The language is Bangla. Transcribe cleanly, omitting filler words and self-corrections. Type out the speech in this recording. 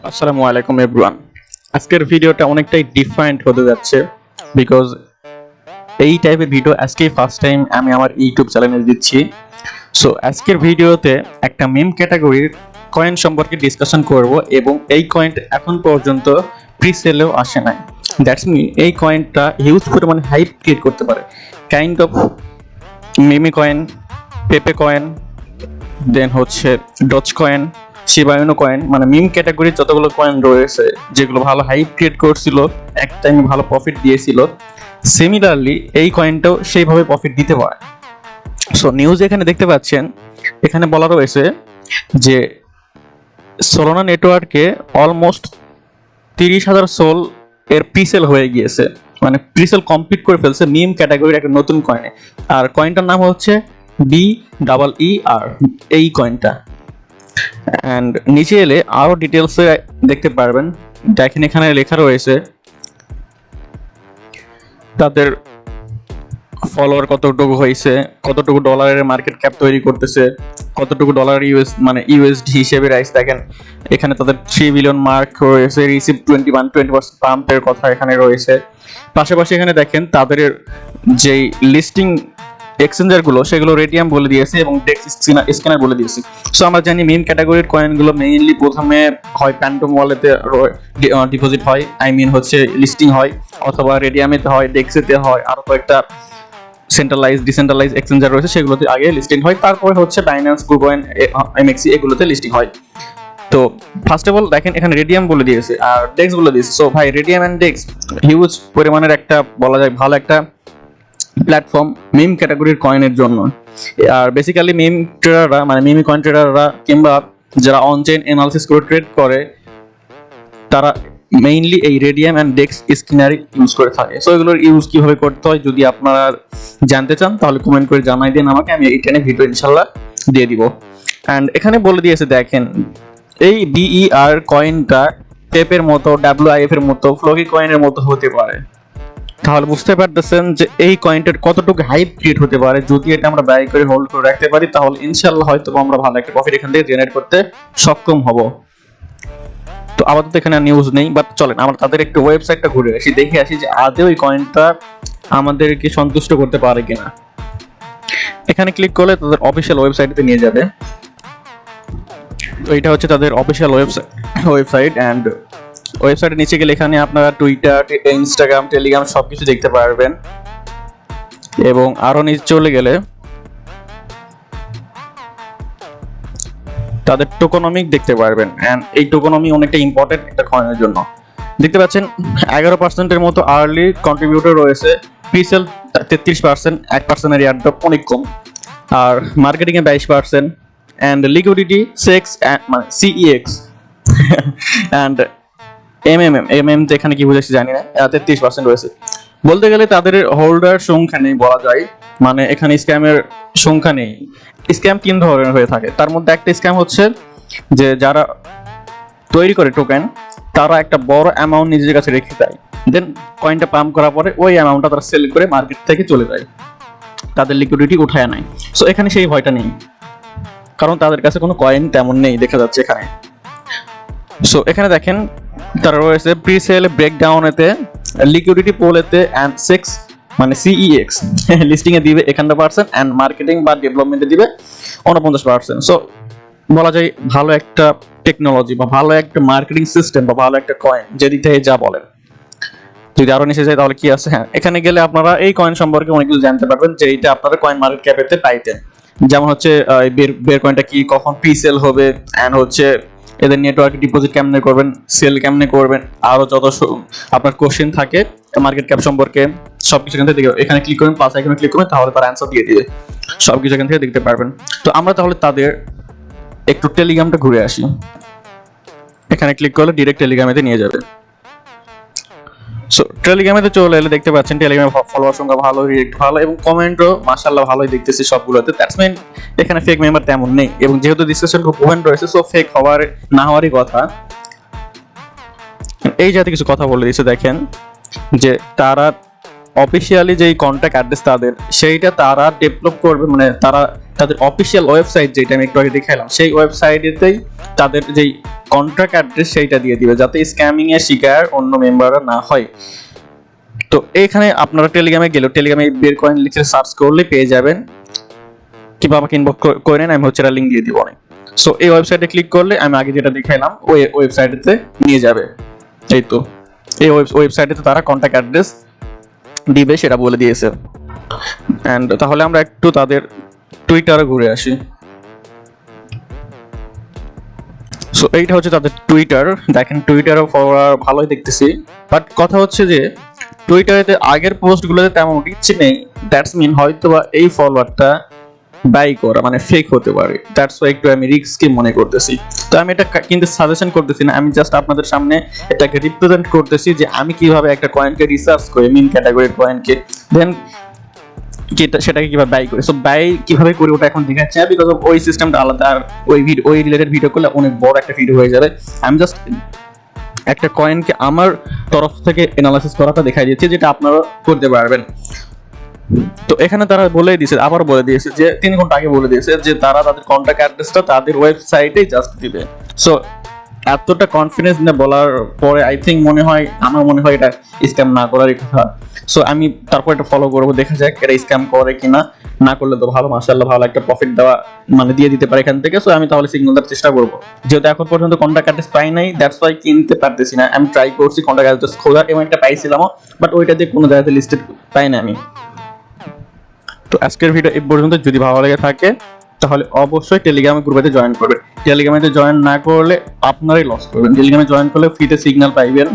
আসসালামু আলাইকুম এভরিওয়ান। আজকের ভিডিওটা অনেকটাই ডিফারেন্ট হতে যাচ্ছে বিকজ এই টাইপের ভিডিও আজকেই ফার্স্ট টাইম আমি আমার ইউটিউব চ্যানেলে দিচ্ছি। সো আজকের ভিডিওতে একটা মিম ক্যাটাগরির কয়েন সম্পর্কে ডিসকাশন করব এবং এই কয়েনটা এখন পর্যন্ত প্রি সেলেও আসে নাই। দ্যাটস মিন এই কয়েনটা হিউজ পরিমাণে হাইপ ক্রিয়েট করতে পারে। কাইন্ড অফ মিমি কয়েন, পেপে কয়েন, দেন হচ্ছে ডজ কয়েন, শিবা ইনু কয়েন, মানে মিম ক্যাটাগরির যতগুলো কয়েন রয়েছে যেগুলো ভালো হাইপ ক্রিয়েট করছিল, এক টাইমে ভালো প্রফিট দিয়েছিল, সিমিলারলি এই কয়েনটাও সেইভাবে প্রফিট দিতে পারে। সো নিউজ এখানে দেখতে পাচ্ছেন, এখানে বলা রয়েছে যে সোলানা নেটওয়ার্কে অলমোস্ট 30,000 সোল এর প্রিসেল হয়ে গিয়েছে, মানে প্রিসেল কমপ্লিট করে ফেলছে মিম ক্যাটাগরির একটা নতুন কয়েনে। আর কয়েনটার নাম হচ্ছে BEER এই কয়েনটা। অ্যান্ড নিচে এলে আরো ডিটেলসে দেখতে পারবেন। দেখেন এখানে লেখা রয়েছে তাদের ফলোয়ার কতটুকু হয়েছে, কতটুকু ডলারের মার্কেট ক্যাপ তৈরি করতেছে, কতটুকু ডলার ইউএসডি হিসেবে রাইস। দেখেন এখানে তাদের 3 বিলিয়ন মার্ক রয়েছে, রিসিভ 20% পাম্পের কথা এখানে রয়েছে। পাশাপাশি এখানে দেখেন তাদের যেই লিস্টিং এক্সচেঞ্জার গুলো সেগুলো রেডিয়াম বলে দিয়েছে এবং ডেক্স স্ক্যানার বলে দিয়েছে। সো আমরা জানি মিম ক্যাটাগরির কয়েনগুলো মেইনলি প্রথমে হয় প্যান্টম ওয়ালেটে ডিপোজিট হয়, আই মিন হচ্ছে লিস্টিং হয়, অথবা রেডিয়ামেতে হয়, ডেক্সেতে হয়, আরো কয়েকটা সেন্ট্রালাইজ ডিসেন্ট্রালাইজ এক্সচেঞ্জার রয়েছে সেগুলোতে আগে লিস্টিং হয়, তারপরে হচ্ছে বাইন্যান্স, কুকয়েন, এমএক্সি এগুলোতে লিস্টিং হয়। তো ফার্স্ট অফ অল দেখেন এখানে রেডিয়াম বলে দিয়েছে আর ডেক্স বলে দিয়েছে। সো ভাই রেডিয়াম এন্ড ডেক্স হিউজ পরিমাণের একটা বলা যায় ভালো একটা প্ল্যাটফর্ম মিম ক্যাটাগরির কয়েনের জন্য। আর বেসিক্যালি মিম ট্রেডাররা, মানে মিমি কয়েন ট্রেডাররা কিংবা যারা অনচেইন অ্যানালিসিস করে ট্রেড করে, তারা মেইনলি এই radium and dex scanner use করে থাকে। সো এগুলোর ইউজ কিভাবে করতে হয় যদি আপনারা জানতে চান তাহলে কমেন্ট করে জানাই দিন আমাকে, আমি এই টেনে ভিডিও ইনশাল্লাহ দিয়ে দিব। অ্যান্ড এখানে বলে দিয়েছে দেখেন এই BER কয়েনটা পেপের মতো, WIF এর মতো, ফ্লোকি কয়েনের মতো হতে পারে। তাহলে বুঝতে পারতেছেন যে এই কয়েনটার কতটুকু হাইপ ক্রিয়েট হতে পারে। যদি এটা আমরা বাই করে হোল্ড করে রাখতে পারি তাহলে ইনশাআল্লাহ হয়তো আমরা ভালো একটা প্রফিট এখান থেকে জেনারেট করতে সক্ষম হব। তো আপাতত এখানে নিউজ নেই, বাট চলেন আমরা তাদের একটু ওয়েবসাইটটা ঘুরে আসি, দেখে আসি যে আদৌ এই কয়েনটা আমাদেরকে সন্তুষ্ট করতে পারে কিনা। এখানে ক্লিক করলে তাদের অফিসিয়াল ওয়েবসাইটে নিয়ে যাবে। তো এটা হচ্ছে তাদের অফিসিয়াল ওয়েবসাইট অ্যান্ড ওয়েবসাইটের নিচে গেলে এখানে আপনারা টুইটার, ইনস্টাগ্রাম, টেলিগ্রাম সবকিছু দেখতে পারবেন। এবং আরো নিচে চলে গেলে তাদের টোকোনমিক দেখতে পারবেন। এন্ড এই টোকোনমি অনেকটা ইম্পর্টেন্ট একটা কয়েনের জন্য। দেখতে পাচ্ছেন 11%-এর মতো আর্লি কন্ট্রিবিউটর রয়েছে, প্রিসেল 33%, 1% এর এয়ারড্রপ অনেক কম, আর মার্কেটিং এ 22%, এন্ড লিকুইডিটি 6 মানে CEX এন্ড এমএম এখানে কি বুঝাচ্ছি জানি না, 33% রয়েছে। বলতে গেলে তাদের হোল্ডার সংখ্যা নেই বলা যায়, মানে এখানে স্ক্যামের সংখ্যা নেই। স্ক্যাম 3 ধরনের হয়ে থাকে, তার মধ্যে একটা স্ক্যাম হচ্ছে যে যারা তৈরি করে টোকেন তারা একটা বড় অ্যামাউন্ট নিজের কাছে রেখে দেয়, দেন কয়েনটা পাম্প করার পরে ওই অ্যামাউন্টটা তারা সেল করে মার্কেট থেকে চলে যায়, তাদের লিকুইডিটি উঠায় নেয়। সো এখানে সেই ভয়টা নেই, কারণ তাদের কাছে কোনো কয়েন তেমন নেই দেখা যাচ্ছে এখানে। সো এখানে দেখেন তারা রয়েছে প্রিসেল ব্রেকডাউনেতে, লিকুইডিটি পোলেতে এন্ড 6 মানে CEX লিস্টিং এ দিবে 51% এন্ড মার্কেটিং বা ডেভেলপমেন্টে দিবে 49%। সো বলা যায় ভালো একটা টেকনোলজি বা ভালো একটা মার্কেটিং সিস্টেম বা ভালো একটা কয়েন, যেদিক থেকে যা বলেন। যদি আরো নিচে যায় তাহলে কি আছে, হ্যাঁ এখানে গেলে আপনারা এই কয়েন সম্পর্কে অনেক কিছু জানতে পারবেন যে এটা আপনারা কয়েন মার্কেট ক্যাপেতে পাইতেন। যেমন হচ্ছে বের কয়েনটা কি, কখন প্রিসেল হবে, এন্ড হচ্ছে এদের নেটওয়ার্ক ডিপোজিট কেমনে করবেন, সেল কেমনে করবেন, আরো যত আপনার কোশ্চেন থাকে মার্কেট ক্যাপ সম্পর্কে সবকিছু এখান থেকে এখানে ক্লিক করবেন, প্লাস আইকনে ক্লিক করবেন, তাহলে তার অ্যান্সার দিয়ে দিবে, সবকিছু এখান থেকে দেখতে পারবেন। তো আমরা তাহলে তাদের একটু টেলিগ্রামটা ঘুরে আসি। এখানে ক্লিক করলে ডিরেক্ট টেলিগ্রামেতে নিয়ে যাবে। সো টেলিগ্রামেতে চলে এলে দেখতে পাচ্ছেন টেলিগ্রামে ফলোয়ার সংখ্যা ভালো, রিয়েক্ট ভালো এবং কমেন্টও মাশাআল্লাহ ভালোই দেখতেছি সবগুলোতে। দ্যাটস মিন এখানে ফেক মেম্বার তেমন নেই, এবং যেহেতু ডিসকাশন খুব ওপেন রয়েছে সো ফেক হওয়ার না হওয়ারই কথা। এই জাতীয় কিছু কথা বলে দিয়েছে দেখেন যে তারা অফিসিয়ালি যেই কন্ট্যাক্ট অ্যাড্রেস তাদের সেইটা তারা ডেভেলপ করবে, মানে তারা তাদের অফিসিয়াল ওয়েবসাইট যেটা আমি একটু আগে দেখালাম সেই ওয়েবসাইটেতেই তাদের যেই কন্ট্রাক্ট অ্যাড্রেস সেইটা দিয়ে দিবে, যাতে স্ক্যামিং এর শিকার অন্য মেম্বাররা না হয়। তো এখানে আপনারা টেলিগ্রামে গেলে টেলিগ্রামে বের কয়েন লিখে সার্চ করলে পেয়ে যাবেন, কিংবা আমাকে ইনবক্স করে নেন, আমি হচ্ছে এটা লিংক দিয়ে দিব অনেক। সো এই ওয়েবসাইটে ক্লিক করলে আমি আগে যেটা দেখাইলাম ওই ওয়েবসাইটেতে নিয়ে যাবে। এই তো এই ওয়েবসাইটেতে তারা কন্ট্যাক্ট অ্যাড্রেস দিবে সেটা বলে দিয়েছে। এন্ড তাহলে আমরা একটু তাদের টুইটারে ঘুরে আসি। সো এইটা হচ্ছে তাদের টুইটার। দেখেন টুইটারও ফলোয়ার ভালোই দেখতেছি, বাট কথা হচ্ছে যে টুইটারেতে আগের পোস্টগুলোতে তেমন রিচ নেই। দ্যাটস মিন হয়তো বা এই ফলোয়ারটা বাই করা, মানে ফেক হতে পারে। দ্যাটস ওয়াই একটু আমি রিস্কি মনে করতেছি। তো আমি এটা কিন্তু সাজেশন করতেছি না, আমি জাস্ট আপনাদের সামনে এটাকে রিপ্রেজেন্ট করতেছি যে আমি কিভাবে একটা কয়েনকে রিসার্চ করে মিন ক্যাটাগরির কয়েনকে দেন সেটাকে কিভাবে বাই করি। সো বাই কিভাবে করি ওটা এখন দেখাচ্ছি না, বিকজ ওই সিস্টেমটা আলাদা, আর ওই রিলেটেড ভিডিও করলে অনেক বড় একটা ভিডিও হয়ে যাবে। আমি জাস্ট একটা কয়েনকে আমার তরফ থেকে অ্যানালাইসিস করাটা দেখাই দিচ্ছি, যেটা আপনারা করতে পারবেন। তো এখানে তারা বলে দিয়েছে, আবার বলে দিয়েছে যে 3 ঘন্টা আগে বলে দিয়েছে যে তারা তাদের কন্ট্যাক্ট অ্যাড্রেসটা তাদের ওয়েবসাইটেই জাস্ট দিবে। সো এতটা কনফিডেন্স না বলার পরে আমার মনে হয় এটা স্ক্যাম না করারই কথা। সো আমি তারপর এটা ফলো করবো, দেখা যাক এটা স্ক্যাম করে কিনা। না করলে তো ভালো, মাশাআল্লাহ ভালো একটা প্রফিট দেওয়া মানে দিয়ে দিতে পারে এখান থেকে। সো আমি তাহলে সিগন্যাল দেওয়ার চেষ্টা করবো, যেহেতু এখন পর্যন্ত কন্ট্যাক্ট অ্যাড্রেস পাই নাই, দ্যাটস ওয়াই কিনতে পারতেছি না। আমি ট্রাই করছি কন্ট্যাক্ট অ্যাড্রেস খোঁজার, এবং একটা পাইছিলামও, বাট ওইটা দিয়ে কোনো জায়গাতে লিস্টেড পাই না আমি। তো আজকের ভিডিও এই পর্যন্ত। যদি ভালো লেগে থাকে তাহলে অবশ্যই টেলিগ্রামে গ্রুপে জয়েন করবেন। টেলিগ্রামে জয়েন না করলে আপনারাই লস করবেন। টেলিগ্রামে জয়েন করলে ফ্রিতে সিগন্যাল পাইবেন,